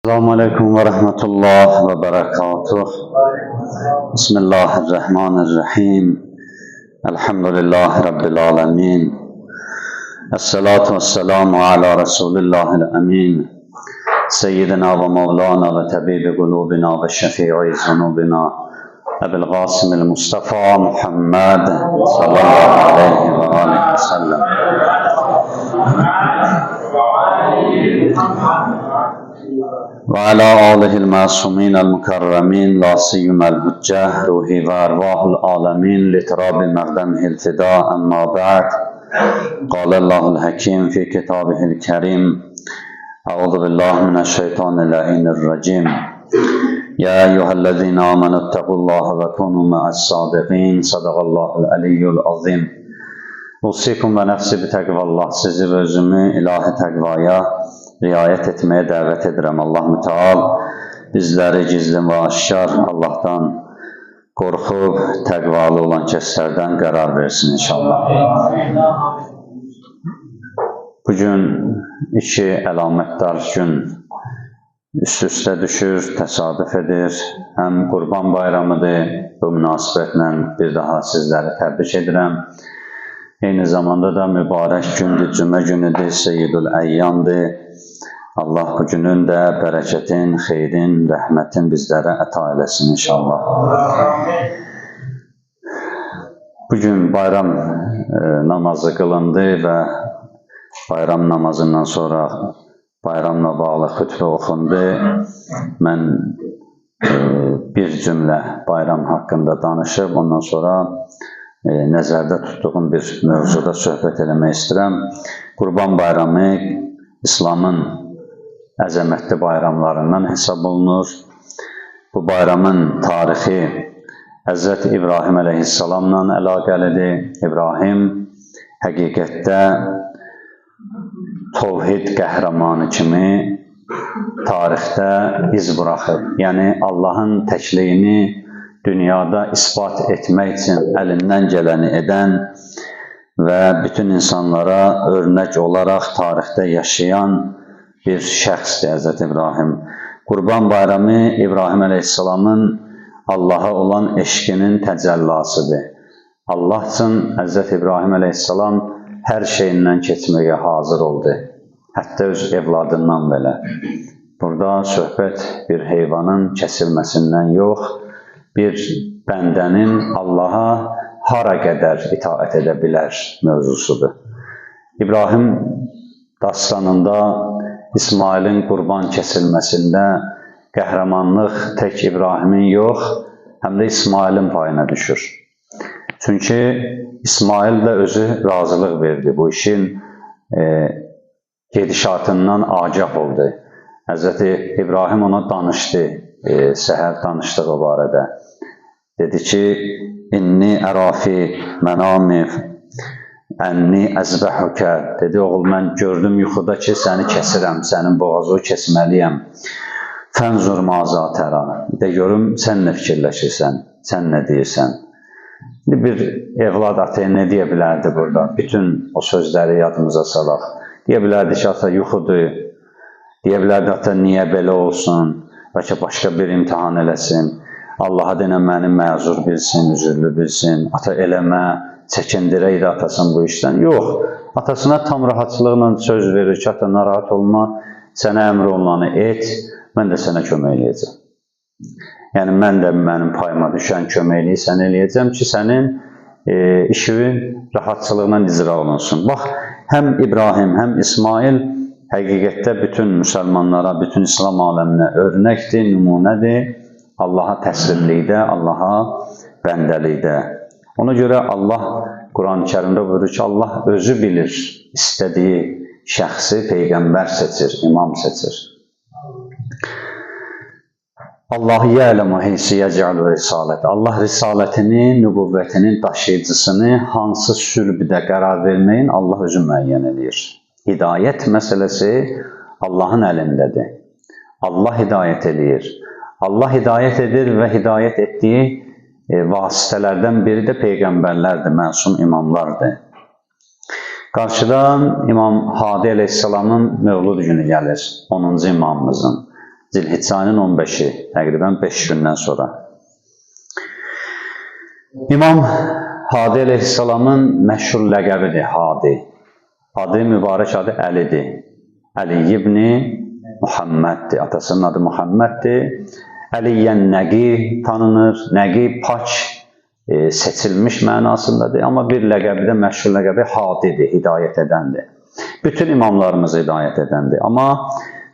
السلام عليكم ورحمة الله وبركاته. بسم الله الرحمن الرحيم. الحمد لله رب العالمين. الصلاة والسلام على رسول الله الأمين سيدنا ومولانا وطبيب قلوبنا وشفيع ذنوبنا أبي القاسم المصطفى محمد صلى الله عليه وآله وسلم. وعلى آله المعصومين المكرمين لا سيما الحجة روحي وأرواح العالمين لتراب مقدمه الفداء. أما بعد، قال الله الحكيم في كتابه الكريم: أعوذ بالله من الشيطان اللعين الرجيم. يا أيها الذين آمنوا اتقوا الله وكونوا مع الصادقين. صدق الله العلي العظيم. أوصيكم ونفسي بتقوى الله. Sizi ve özümü ilahi takvaya riayet etmeye davet ederim. Allah-u Teala bizleri gizli ve aşkar Allah'tan qorxub təqvalı olan kəslərdən qərar versin inşallah. Bugün iki əlamətdar gün üst-üstə düşür, təsadüf edir. Həm Qurban Bayramıdır, bu münasibətlə bir daha sizləri təbrik edirəm. Eyni zamanda da mübarək gündür, cümə günüdür, Seyyidül Əyyamdır. Allah bu günün də bərəkətin, xeyrin, rəhmətin bizlərə əta eləsin inşallah. Bugün bayram namazı qılındı və bayram namazından sonra bayramla bağlı xütbə oxundu. Mən bir cümlə bayram haqqında danışıb, ondan sonra nəzərdə tutduğum bir mövzuda söhbət eləmək istəyirəm. Qurban Bayramı İslamın əzəmətli bayramlarından hesab olunur. Bu bayramın tarixi Həzrət İbrahim əleyhissalamla əlaqəlidir. İbrahim həqiqətdə Tövhid qəhrəmanı kimi tarixdə iz buraxıb. Yəni Allahın təkliyini dünyada ispat etmək üçün əlindən gələni edən və bütün insanlara örnək olaraq tarixdə yaşayan bir şəxsdir Həzrət İbrahim. Qurban Bayramı İbrahim əleyhissalamın Allaha olan eşqinin təcəllasıdır. Allah üçün Həzrət İbrahim əleyhissalam hər şeyindən keçməyə hazır oldu. Hətta öz evladından belə. Burada söhbət bir heyvanın kəsilməsindən yox, bir bəndənin Allaha hara qədər itaət edə bilər mövzusudur. İbrahim dastanında İsmailin qurban kəsilməsində qəhrəmanlıq tək İbrahimin yox, həm də İsmailin payına düşür. Çünki İsmail də özü razılıq verdi. Bu işin gedişatından agah oldu. Həzrəti İbrahim ona danışdı, səhər danışdığı barədə. Dedi ki, İnni ərafi mənami ənni əzbəhukə. Dedi, oğul, mən gördüm yuxuda ki, səni kəsirəm, sənin boğazı kəsməliyəm. Fənzur maza tərə. De görüm, sən nə fikirləşirsən, sən nə deyirsən. Bir evlad ataya nə deyə bilərdi burada? Bütün o sözləri yadımıza salaq. Deyə bilərdi ki, ata yuxudur. Deyə bilərdi, ata niyə belə olsun? Bəlkə başqa bir imtihan eləsin. Allaha denə məni məzur bilsin, üzürlü bilsin. Ata eləmə, çəkindirəydi atasın bu işdən. Yox, atasına tam rahatçılıqla söz verir ki, ata narahat olma, sənə əmr olunanı et, mən də sənə kömək eləyəcəm. Yəni, mən də mənim payıma düşən köməkliyi sənə eləyəcəm ki, sənin işin rahatçılıqla icra olunsun. Bax, həm İbrahim, həm İsmail həqiqətdə bütün müsəlmanlara, bütün İslam aləminə örnəkdir, nümunədir. Allaha təslimlikdə, Allaha bəndəlikdə. Ona görə Allah Quran-ı Kərimdə buyurur ki, Allah özü bilir, istədiyi şəxsi peyğəmbər seçir, imam seçir. Allah ya'lamu heysi yec'alu risalət. Allah risalətini, nübüvvətinin daşıyıcısını hansı sürbüdə qərar verməyin Allah özü müəyyən edir. Hidayət məsələsi Allahın əlindədir. Allah hidayət edir. Allah hidayət edir və hidayət etdiyi vasitələrdən biri də peyğəmbərlərdir, məsum imamlardır. Qarşıdan İmam Hadi əleyhissalamın mövlud günü gəlir, 10-cu imamımızın. Zilhiccanın 15-i, təqribən 5 gündən sonra. İmam Hadi əleyhissalamın məşhur ləqəbidir Hadi. Adı mübarək adı Əlidir. Əli ibn Muhammeddir. Atasının adı Muhammeddir. Əliyyən Nəqi tanınır. Nəqi pak, seçilmiş mənasındadır. Amma bir ləqəbi də məşhur ləqəbi Hadidir, hidayət edəndir. Bütün imamlarımız hidayət edəndir. Amma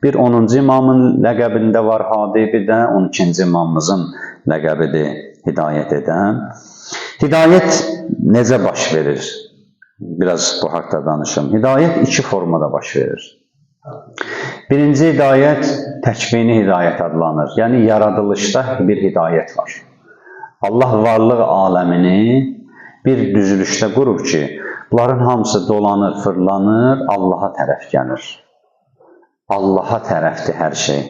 bir 10-cu imamın ləqəbində var Hadi, bir də 12-ci imamımızın ləqəbidir hidayət edən. Hidayət necə baş verir? Biraz bu haqda danışım. Hidayət iki formada baş verir. Birinci hidayət təkvini hidayət adlanır. Yəni yaradılışda bir hidayət var. Allah varlıq aləmini bir düzülüşdə qurub ki, bunların hamısı dolanır, fırlanır, Allaha tərəf gəlir. Allaha tərəfdir hər şey.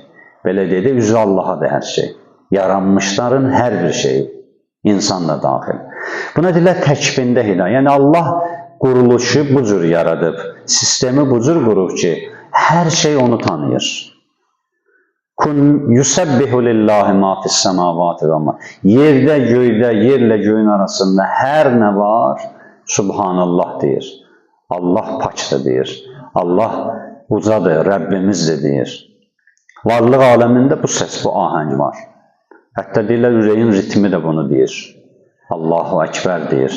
Belə dedi, üzü Allahadır hər şey. Yaranmışların hər bir şeyi, insan da daxil. Buna deyirlər təkvində hidayət. Yəni Allah quruluşu bu cür yaradıb, sistemi bu cür qurub ki, hər şey onu tanıyır. Kun yusabbihu lillahi ma fis semavati və ma. Yerdə, göydə, yerlə göyün arasında hər nə var, Subhanallah deyir. Allah paçdır deyir. Allah ucadır, Rəbbimizdir deyir. Varlıq aləmində bu səs, bu ahəng var. Hətta deyirlər, ürəyin ritmi də bunu deyir. Allahu Ekber deyir.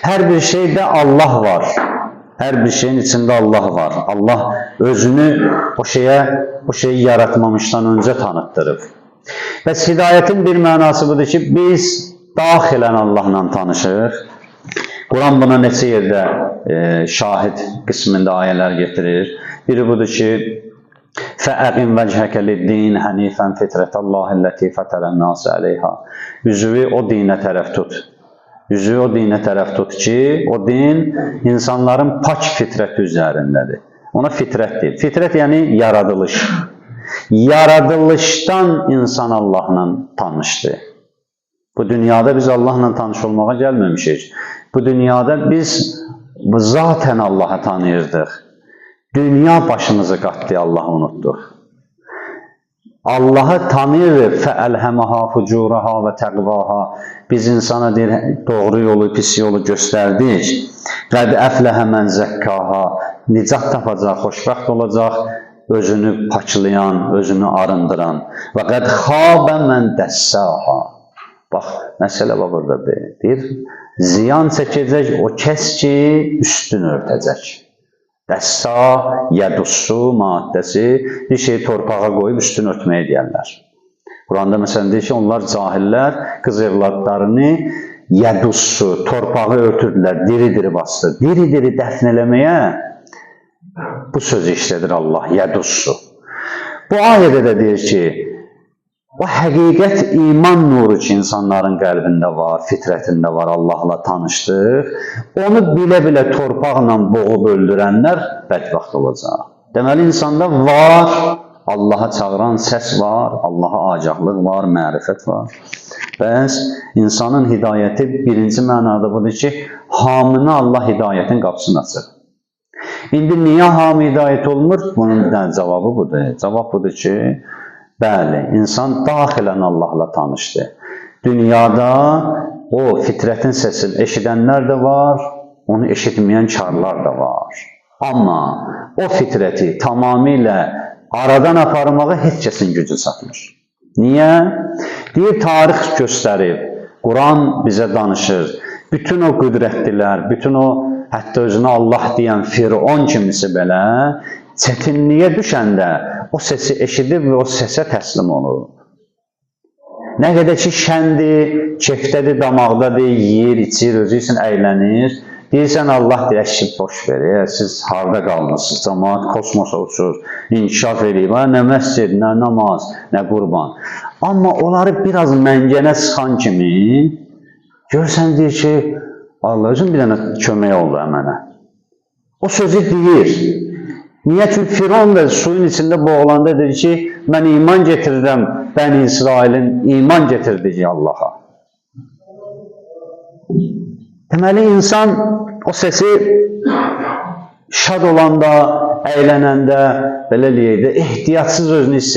Hər bir şeydə Allah var. Hər bir şeyin içində Allah var. Allah özünü o şeyi yaratmamışdan öncə tanıtdırıb. Bəs hidayətin bir mənası budur ki, biz daxilən Allahla tanışırıq. Quran buna neçə yerdə şahid qismində ayələr getirir. Biri budur ki, فَأَقِمْ وَجْهَكَ لِلدِّينِ حَنِيفًا فِطْرَةَ اللّٰهِ الَّتِي فَطَرَ النَّاسَ عَلَيْهَا. Üzvü o dinə tərəf tut. Üzvü o dinə tərəf tut ki, o din insanların pak fitrəti üzərindədir. Ona fitrət deyil. Fitrət yəni yaradılış. Yaradılışdan insan Allahla tanışdı. Bu dünyada biz Allahla tanış olmağa gəlməmişik. Bu dünyada biz zaten Allah'ı tanıyırdıq. Dünya başımızı qatdı, Allah'ı unutduq. Allah'ı tanıyırıq. فَأَلْهَمَهَا فُجُورَهَا وَتَقْوَاهَا. Biz insana deyir, doğru yolu, pis yolu göstərdik. قَدْ أَفْلَهَ مَنْ زَكَّاهَا. Nicat tapacaq, xoşbəxt olacaq, özünü paklayan, özünü arındıran. وَقَدْ خَابَ مَنْ دَسَّاهَا. Bax, məsələ burada deyir. Ziyan çəkəcək o kəs ki, üstün örtəcək. Dəssa, yədussu maddəsi bir şeyi torpağa qoyub üstün örtməyə deyərlər. Quranda məsələn deyir ki, onlar cahillər qız evladlarını yədussu, torpağı örtürdülər, diri-diri bastı. Diri-diri dəfn eləməyə bu sözü işlədir Allah, yədussu. Bu ayədə də deyir ki, o həqiqət iman nuru ki, insanların qəlbində var, fitrətində var, Allahla tanışdıq. Onu bilə-bilə torpaqla boğub öldürənlər bədbəxt olacaq. Deməli, insanda var, Allaha çağıran səs var, Allaha acaqlıq var, mərifət var. Bəs insanın hidayəti birinci mənada budur ki, hamına Allah hidayətin qapısını açır. İndi niyə hamı hidayət olmur? Bunun cavabı budur. Cavab budur ki, bəli, insan daxilən Allahla tanışdı. Dünyada o fitrətin səsini eşidənlər də var, onu eşitməyən karlar da var. Amma o fitrəti tamamilə aradan aparmağa heç kəsin gücü çatmır. Niyə? Deyir, tarix göstərib, Quran bizə danışır. Bütün o qüdrətlilər, bütün o hətta özünə Allah deyən Firon kimisi belə çətinliyə düşəndə o səsi eşidib və o səsə təslim olur. Nə qədər ki, şəndir, kefdədir, damaqdadır, yeyir, içir, özü üçün əylənir. Deyirsən, Allah deyək, boş verir, siz harada qalmışsınız, cəmaat kosmosa uçur, inkişaf edib, nə məscid, nə namaz, nə qurban. Amma onları biraz məngənə sıxan kimi, görsən deyir ki, Allah özün bir dənə kömək oldu mənə. O sözü deyir. Niyə ki, Firon da suyun içində boğulanda dedi ki, mən iman getirirəm, Bəni İsrailin iman getirdiyi Allaha. Deməli, insan o səsi şad olanda, əylənəndə, belə deyək də, ehtiyatsız özünü hiss